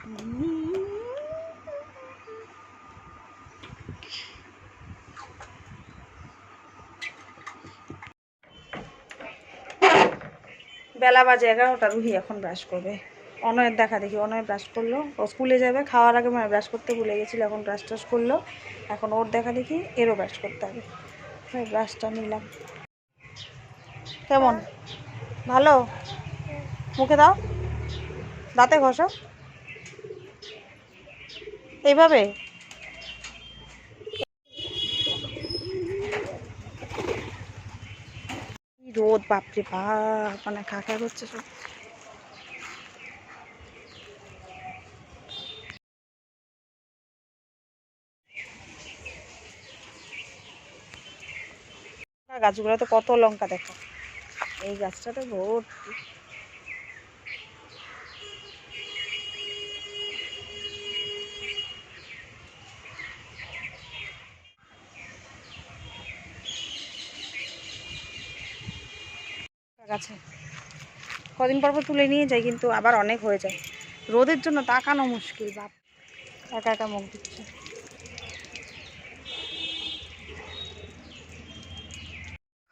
বেলা বাজে 11টা, রুহি এখন ব্রাশ করবে। অনয়ের দেখা দেখি, অনয় ব্রাশ করলো, ও স্কুলে যাবে, খাওয়ার আগে মানে ব্রাশ করতে ভুলে গেছিলো, এখন ব্রাশ টাশ করলো। এখন ওর দেখা দেখি এরও ব্রাশ করতে হবে, ব্রাশটা নিলাম। কেমন? ভালো? মুখে দাও, দাঁতে ঘষো এইভাবে। রোদ, বাপরে বাপ, মানে কাকা করছে সব। গাছগুলোতে কত লঙ্কা দেখো, এই গাছটাতে ভর্তি। গাছে কদিন পর পর তুলে নিয়ে যাই, কিন্তু আবার অনেক হয়ে যায়, রোদের জন্য তাকানো মুশকিল। বাপ একা একা মুখ দিচ্ছে।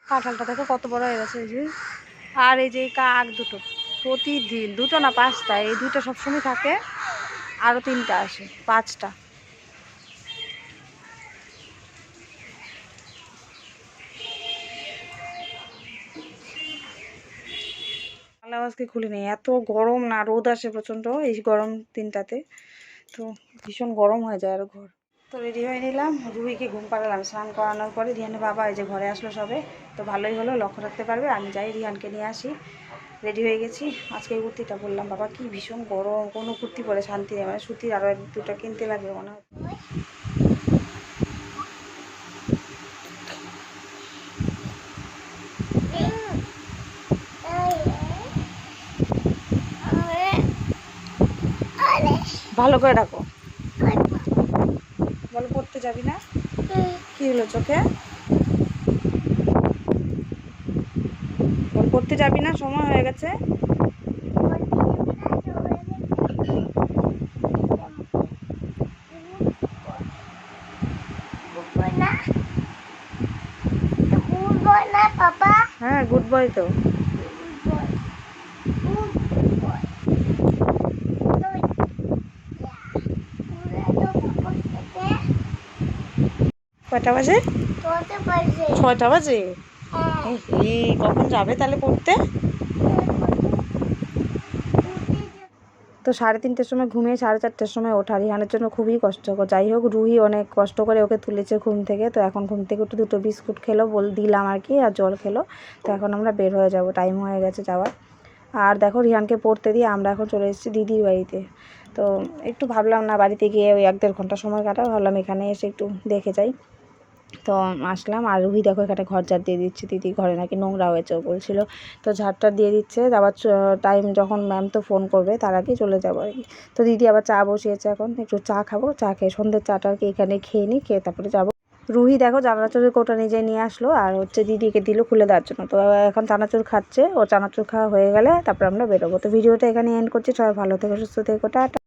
কাঁঠালটা দেখো কত বড় হয়ে গেছে, এই যে। আর এই যে কাক দুটো, প্রতিদিন, দুটো না 5টা, এই দুটো সবসময় থাকে, আরও 3টা আসে, 5টা। আজকে খুলে নেই, এত গরম না, রোদ আসে প্রচণ্ড এই গরম দিনটাতে, তো ভীষণ গরম হয়ে যায় আর ঘর। তো রেডি হয়ে নিলাম, রুহিকে ঘুম পাড়ালাম, স্নান করানোর পরে রিহানের বাবা এই যে ঘরে আসলো সবে, তো ভালোই হলো, লক্ষ্য রাখতে পারবে। আমি যাই রিহানকে নিয়ে আসি। রেডি হয়ে গেছি। আজকে এই কুর্তিটা বললাম, বাবা কি ভীষণ গরম, কোনো কুর্তি পরে শান্তি নেই, মানে সুতির আরও 2টা কিনতে লাগবে মনে হয়। ভালো করে রাখো, বলো পড়তে যাবি না? কি হলো চোখে? বল পড়তে যাবি না, সময় হয়ে গেছে। হ্যাঁ, গুড বয় তো। কয়টা বাজে? 6টা বাজে। কখন যাবে তাহলে পড়তে? তো 3:30টার সময় ঘুমিয়ে 4:30টার সময় ওঠা রিহানের জন্য খুবই কষ্টকর। যাই হোক, রুহি অনেক কষ্ট করে ওকে তুলেছে ঘুম থেকে। তো এখন ঘুম থেকে উঠে 2টো বিস্কুট খেলো, দিলাম আর কি, আর জল খেলো। তো এখন আমরা বের হয়ে যাব, টাইম হয়ে গেছে যাওয়ার। আর দেখো, রিহানকে পড়তে দিয়ে আমরা এখন চলে এসেছি দিদির বাড়িতে। তো একটু ভাবলাম না বাড়িতে গিয়ে ওই 1-1.5 ঘন্টা সময় কাটাবো, ভাবলাম এখানে এসে একটু দেখে যাই। তো আসলাম, আর রুহি দেখো এখানে ঘর ঝাড় দিয়ে দিচ্ছে, দিদি ঘরে নাকি নোংরা হয়েছে ও বলছিল। তো ঝাড়টা দিয়ে দিচ্ছে, আবার টাইম যখন ম্যাম তো ফোন করবে তার আগেই চলে যাবো আর কি। তো দিদি আবার চা বসিয়েছে, এখন একটু চা খাবো, চা খেয়ে সন্ধ্যের চাটা আর কি এখানে খেয়ে নিই, খেয়ে তারপরে যাবো। রুহি দেখো চানাচুরের কোটা নিজে নিয়ে আসলো, আর দিদিকে দিল খুলে দেওয়ার জন্য। তো এখন চানাচুর খাচ্ছে, ও চানাচুর খাওয়া হয়ে গেলে তারপর আমরা বেরোবো। তো ভিডিওটা এখানে এন্ড করছি, সবাই ভালো থেকো, সুস্থ থেকো, টাটা।